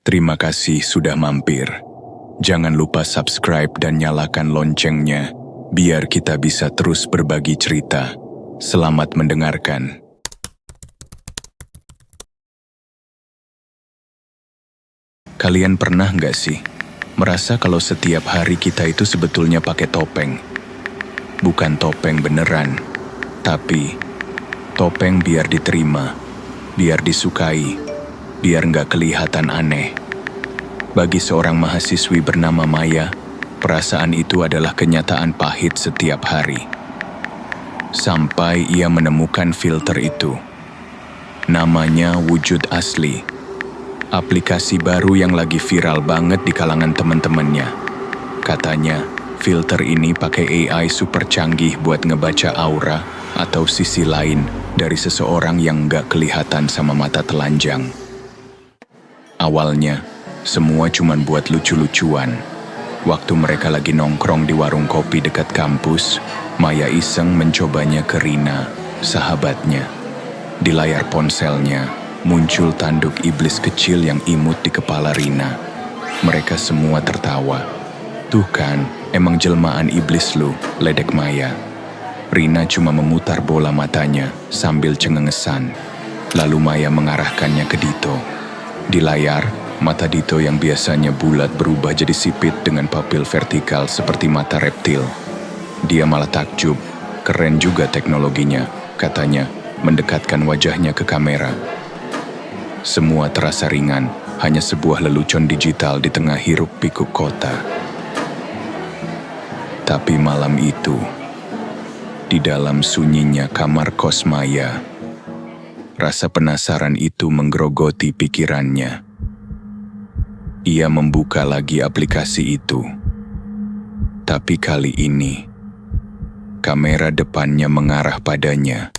Terima kasih sudah mampir. Jangan lupa subscribe dan nyalakan loncengnya, biar kita bisa terus berbagi cerita. Selamat mendengarkan. Kalian pernah nggak sih merasa kalau setiap hari kita itu sebetulnya pakai topeng? Bukan topeng beneran, tapi topeng biar diterima, biar disukai, biar nggak kelihatan aneh. Bagi seorang mahasiswi bernama Maya, perasaan itu adalah kenyataan pahit setiap hari. Sampai ia menemukan filter itu. Namanya Wujud Asli. Aplikasi baru yang lagi viral banget di kalangan teman-temannya. Katanya, filter ini pakai AI super canggih buat ngebaca aura atau sisi lain dari seseorang yang nggak kelihatan sama mata telanjang. Awalnya, semua cuman buat lucu-lucuan. Waktu mereka lagi nongkrong di warung kopi dekat kampus, Maya iseng mencobanya ke Rina, sahabatnya. Di layar ponselnya, muncul tanduk iblis kecil yang imut di kepala Rina. Mereka semua tertawa. "Tuh kan, emang jelmaan iblis lu," ledek Maya. Rina cuma memutar bola matanya sambil cengengesan. Lalu Maya mengarahkannya ke Dito. Di layar, mata Dito yang biasanya bulat berubah jadi sipit dengan papil vertikal seperti mata reptil. Dia malah takjub, keren juga teknologinya, katanya, mendekatkan wajahnya ke kamera. Semua terasa ringan, hanya sebuah lelucon digital di tengah hiruk-pikuk kota. Tapi malam itu, di dalam sunyinya kamar kos Maya, rasa penasaran itu menggerogoti pikirannya. Ia membuka lagi aplikasi itu. Tapi kali ini, kamera depannya mengarah padanya.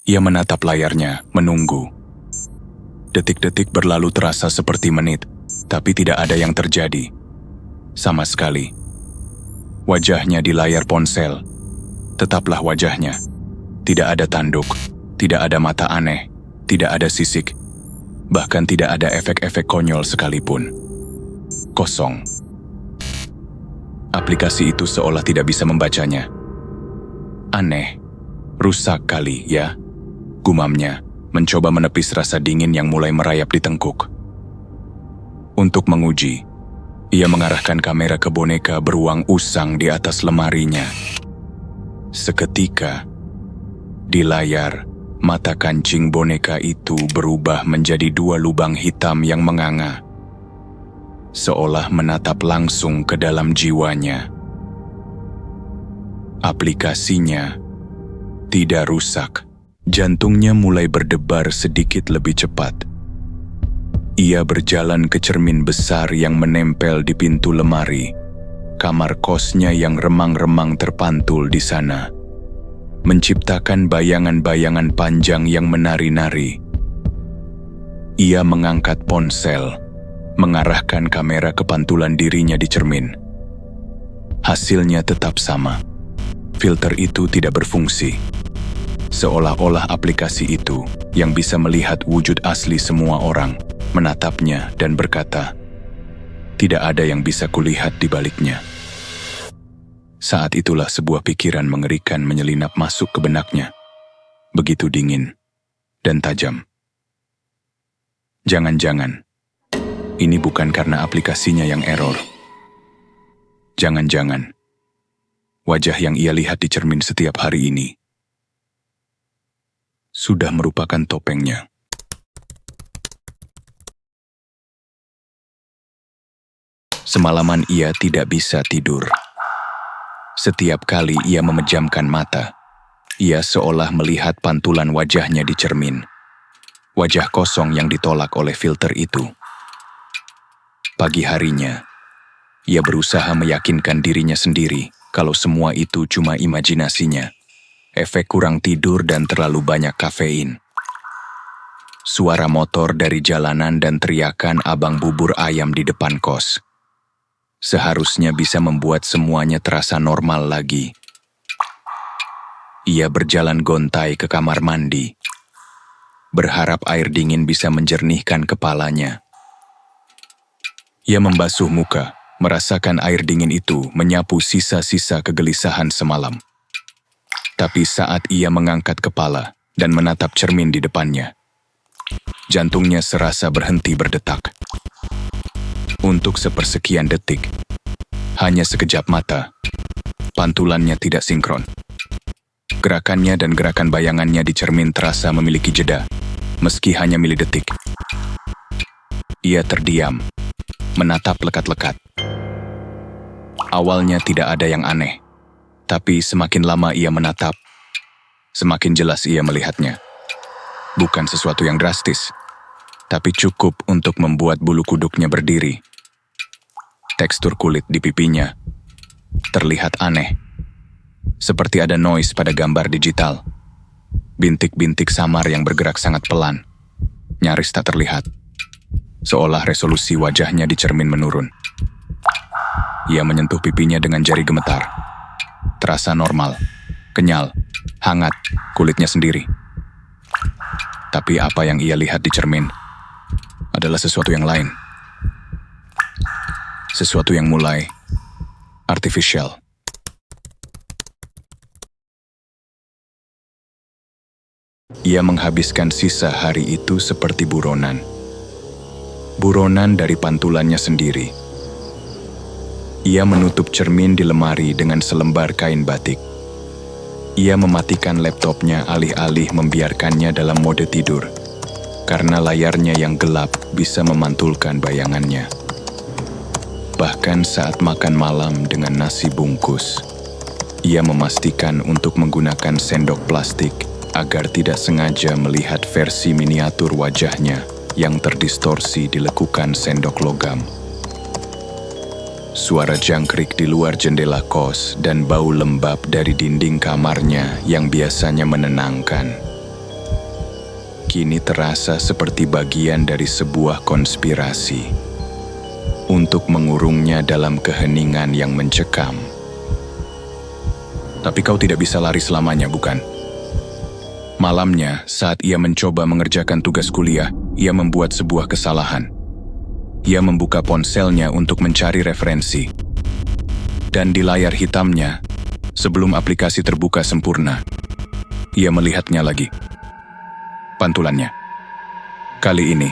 Ia menatap layarnya, menunggu. Detik-detik berlalu terasa seperti menit, tapi tidak ada yang terjadi. Sama sekali. Wajahnya di layar ponsel. Tetaplah wajahnya. Tidak ada tanduk, tidak ada mata aneh, tidak ada sisik. Bahkan tidak ada efek-efek konyol sekalipun. Kosong. Aplikasi itu seolah tidak bisa membacanya. Aneh. Rusak kali, ya? Gumamnya, mencoba menepis rasa dingin yang mulai merayap di tengkuk. Untuk menguji, ia mengarahkan kamera ke boneka beruang usang di atas lemarinya. Seketika, di layar, mata kancing boneka itu berubah menjadi dua lubang hitam yang menganga, seolah menatap langsung ke dalam jiwanya. Aplikasinya tidak rusak. Jantungnya mulai berdebar sedikit lebih cepat. Ia berjalan ke cermin besar yang menempel di pintu lemari, kamar kosnya yang remang-remang terpantul di sana, menciptakan bayangan-bayangan panjang yang menari-nari. Ia mengangkat ponsel, mengarahkan kamera ke pantulan dirinya di cermin. Hasilnya tetap sama. Filter itu tidak berfungsi. Seolah-olah aplikasi itu yang bisa melihat wujud asli semua orang, menatapnya dan berkata, "Tidak ada yang bisa kulihat di baliknya." Saat itulah sebuah pikiran mengerikan menyelinap masuk ke benaknya. Begitu dingin dan tajam. Jangan-jangan, ini bukan karena aplikasinya yang error. Jangan-jangan, wajah yang ia lihat di cermin setiap hari ini sudah merupakan topengnya. Semalaman ia tidak bisa tidur. Setiap kali ia memejamkan mata, ia seolah melihat pantulan wajahnya di cermin. Wajah kosong yang ditolak oleh filter itu. Pagi harinya, ia berusaha meyakinkan dirinya sendiri kalau semua itu cuma imajinasinya. Efek kurang tidur dan terlalu banyak kafein. Suara motor dari jalanan dan teriakan abang bubur ayam di depan kos seharusnya bisa membuat semuanya terasa normal lagi. Ia berjalan gontai ke kamar mandi. berharap air dingin bisa menjernihkan kepalanya. Ia membasuh muka, merasakan air dingin itu menyapu sisa-sisa kegelisahan semalam. Tapi saat ia mengangkat kepala dan menatap cermin di depannya, jantungnya serasa berhenti berdetak. Untuk sepersekian detik, hanya sekejap mata, pantulannya tidak sinkron. Gerakannya dan gerakan bayangannya di cermin terasa memiliki jeda, meski hanya milidetik. Ia terdiam, menatap lekat-lekat. Awalnya tidak ada yang aneh, tapi semakin lama ia menatap, semakin jelas ia melihatnya. Bukan sesuatu yang drastis, tapi cukup untuk membuat bulu kuduknya berdiri. Tekstur kulit di pipinya terlihat aneh, seperti ada noise pada gambar digital. Bintik-bintik samar yang bergerak sangat pelan, nyaris tak terlihat, seolah resolusi wajahnya di cermin menurun. Ia menyentuh pipinya dengan jari gemetar. Terasa normal, kenyal, hangat, kulitnya sendiri. Tapi apa yang ia lihat di cermin adalah sesuatu yang lain. Sesuatu yang mulai artificial. Ia menghabiskan sisa hari itu seperti buronan. Buronan dari pantulannya sendiri. Ia menutup cermin di lemari dengan selembar kain batik. Ia mematikan laptopnya alih-alih membiarkannya dalam mode tidur, karena layarnya yang gelap bisa memantulkan bayangannya. Bahkan saat makan malam dengan nasi bungkus, ia memastikan untuk menggunakan sendok plastik agar tidak sengaja melihat versi miniatur wajahnya yang terdistorsi di lekukan sendok logam. Suara jangkrik di luar jendela kos dan bau lembab dari dinding kamarnya yang biasanya menenangkan, kini terasa seperti bagian dari sebuah konspirasi untuk mengurungnya dalam keheningan yang mencekam. Tapi kau tidak bisa lari selamanya, bukan? Malamnya, saat ia mencoba mengerjakan tugas kuliah, ia membuat sebuah kesalahan. Ia membuka ponselnya untuk mencari referensi. Dan di layar hitamnya, sebelum aplikasi terbuka sempurna, ia melihatnya lagi. Pantulannya. Kali ini,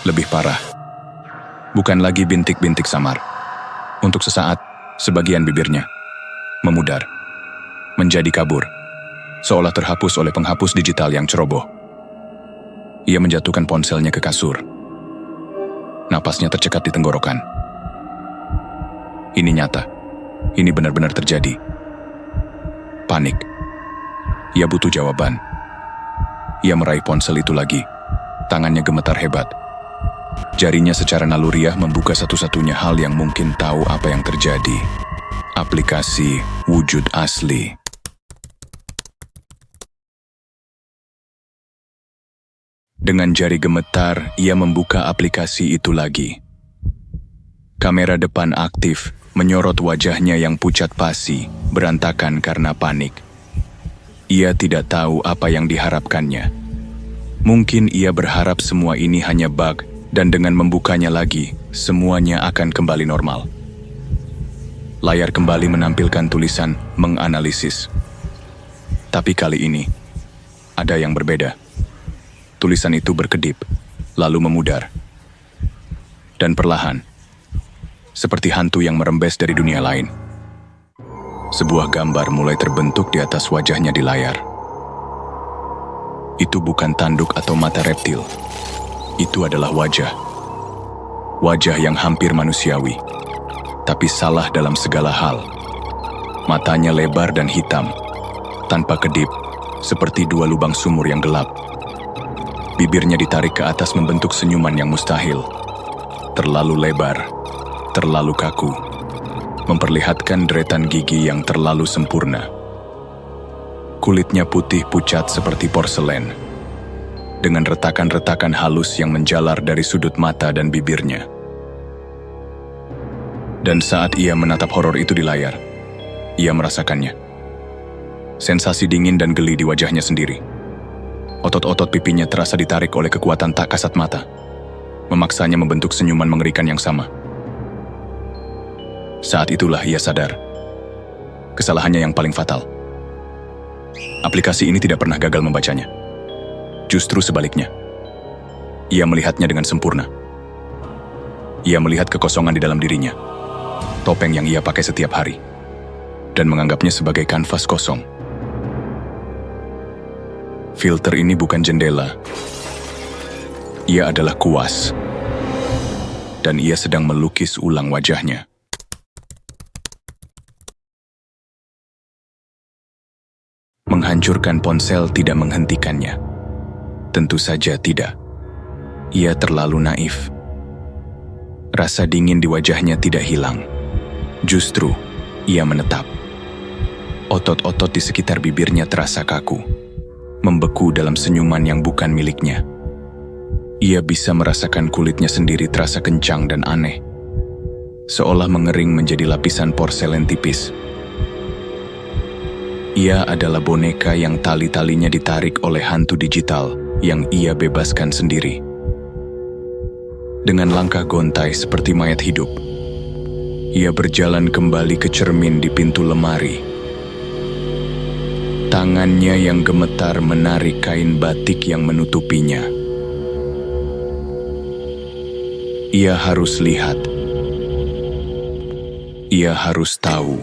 lebih parah. Bukan lagi bintik-bintik samar. Untuk sesaat, sebagian bibirnya memudar, menjadi kabur, seolah terhapus oleh penghapus digital yang ceroboh. Ia menjatuhkan ponselnya ke kasur. Napasnya tercekat di tenggorokan. Ini nyata. Ini benar-benar terjadi. Panik. Ia butuh jawaban. Ia meraih ponsel itu lagi. Tangannya gemetar hebat. Jarinya secara naluriah membuka satu-satunya hal yang mungkin tahu apa yang terjadi. Aplikasi wujud asli. Dengan jari gemetar, ia membuka aplikasi itu lagi. Kamera depan aktif, menyorot wajahnya yang pucat pasi, berantakan karena panik. Ia tidak tahu apa yang diharapkannya. Mungkin ia berharap semua ini hanya bug, dan dengan membukanya lagi, semuanya akan kembali normal. Layar kembali menampilkan tulisan menganalisis. Tapi kali ini, ada yang berbeda. Tulisan itu berkedip, lalu memudar. Dan perlahan, seperti hantu yang merembes dari dunia lain. Sebuah gambar mulai terbentuk di atas wajahnya di layar. Itu bukan tanduk atau mata reptil. Itu adalah wajah. Wajah yang hampir manusiawi, tapi salah dalam segala hal. Matanya lebar dan hitam, tanpa kedip, seperti dua lubang sumur yang gelap. Bibirnya ditarik ke atas membentuk senyuman yang mustahil. Terlalu lebar, terlalu kaku, memperlihatkan deretan gigi yang terlalu sempurna. Kulitnya putih pucat seperti porselen, dengan retakan-retakan halus yang menjalar dari sudut mata dan bibirnya. Dan saat ia menatap horor itu di layar, ia merasakannya. Sensasi dingin dan geli di wajahnya sendiri. Otot-otot pipinya terasa ditarik oleh kekuatan tak kasat mata, memaksanya membentuk senyuman mengerikan yang sama. Saat itulah ia sadar, kesalahannya yang paling fatal. Aplikasi ini tidak pernah gagal membacanya. Justru sebaliknya, ia melihatnya dengan sempurna. Ia melihat kekosongan di dalam dirinya, topeng yang ia pakai setiap hari, dan menganggapnya sebagai kanvas kosong. Filter ini bukan jendela. Ia adalah kuas. Dan ia sedang melukis ulang wajahnya. Menghancurkan ponsel tidak menghentikannya. Tentu saja tidak. Ia terlalu naif. Rasa dingin di wajahnya tidak hilang. Justru, ia menetap. Otot-otot di sekitar bibirnya terasa kaku, membeku dalam senyuman yang bukan miliknya. Ia bisa merasakan kulitnya sendiri terasa kencang dan aneh, seolah mengering menjadi lapisan porselen tipis. Ia adalah boneka yang tali-talinya ditarik oleh hantu digital yang ia bebaskan sendiri. Dengan langkah gontai seperti mayat hidup, ia berjalan kembali ke cermin di pintu lemari. Tangannya yang gemetar menarik kain batik yang menutupinya. Ia harus lihat. Ia harus tahu.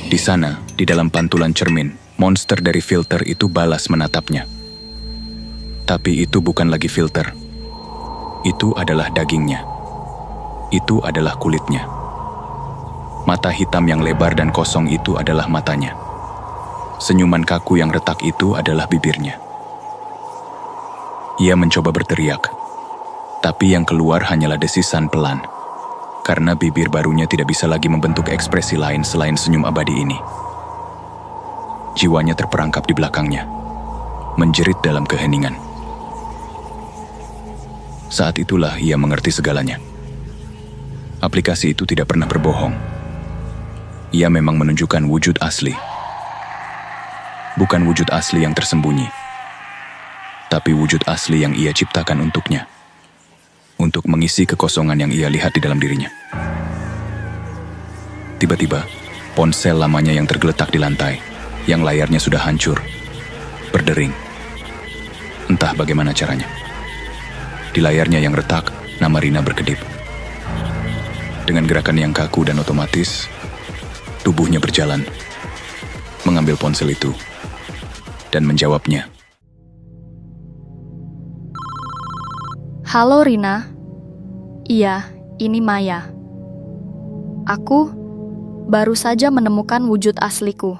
Di sana, di dalam pantulan cermin, monster dari filter itu balas menatapnya. Tapi itu bukan lagi filter. Itu adalah dagingnya. Itu adalah kulitnya. Mata hitam yang lebar dan kosong itu adalah matanya. Senyuman kaku yang retak itu adalah bibirnya. Ia mencoba berteriak, tapi yang keluar hanyalah desisan pelan, karena bibir barunya tidak bisa lagi membentuk ekspresi lain selain senyum abadi ini. Jiwanya terperangkap di belakangnya, menjerit dalam keheningan. Saat itulah ia mengerti segalanya. Aplikasi itu tidak pernah berbohong. Ia memang menunjukkan wujud asli. Bukan wujud asli yang tersembunyi, tapi wujud asli yang ia ciptakan untuknya, untuk mengisi kekosongan yang ia lihat di dalam dirinya. Tiba-tiba, ponsel lamanya yang tergeletak di lantai, yang layarnya sudah hancur, berdering. Entah bagaimana caranya. Di layarnya yang retak, nama Rina berkedip. Dengan gerakan yang kaku dan otomatis, tubuhnya berjalan, mengambil ponsel itu, dan menjawabnya. Halo Rina. Iya, ini Maya. Aku baru saja menemukan wujud asliku.